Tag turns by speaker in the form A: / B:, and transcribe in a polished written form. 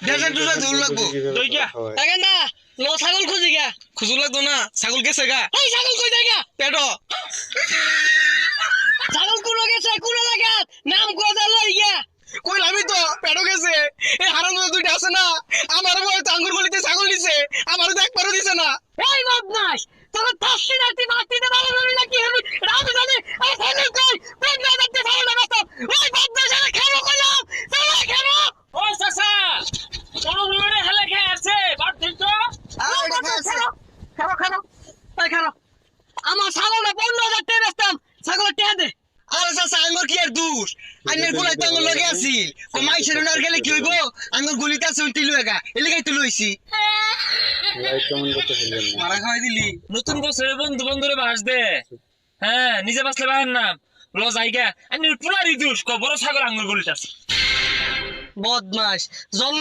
A: দেড়শো দুশো দূর লাগবো
B: দই গা
C: আগে না লো ছাগল খুঁজি গা
A: খুজুর লাগতো না ছাগল গেছে গা
C: এই ছাগল কই জায়গা
A: পেটো
C: ছাগল কোন গেছে কোন লাগা নাম কোদা লই গা
A: কই লামি তো পেটো গেছে এই হারাম দুইটা আছে না আমার বয় তো আঙ্গুর গলিতে ছাগল দিছে আমারও তো একবারও দিছে না
C: এই বদমাশ তোর তাসি নাতি মাটিতে ভালো ভালো নাকি আমি রাম জানে এই ছাগল কই পেট না দেখতে ভালো না বাপ ওই বদমাশ আরে খেলো কইলাম চলে খেলো
B: ও চাচা কোন রুমে হেলে খেয়ে আছে বাদ দিন তো
C: খেলো খেলো এই খেলো আমার ছাগলটা 15,000 টাকা বেচতাম ছাগল টিয়া দে
A: আরে চাচা আঙ্গুর কি আর দূর আঙ্গুর গুলাই তো আঙ্গুর লগে আছিল কো মাইছের না গেলে কি হইব আঙ্গুর গুলিতে আছে উনতি লইগা এলিগাই তো লইছি মারা খাওয়াই দিলি
B: নতুন বছরে বন্ধু বন্ধুরে বাস দে হ্যাঁ নিজে বাসলে বাহের নাম ল জায়গা আমি পুরারি দুষ বড় ছাগল আঙ্গুর গলিতে আছে
C: বদমাশ জন্ম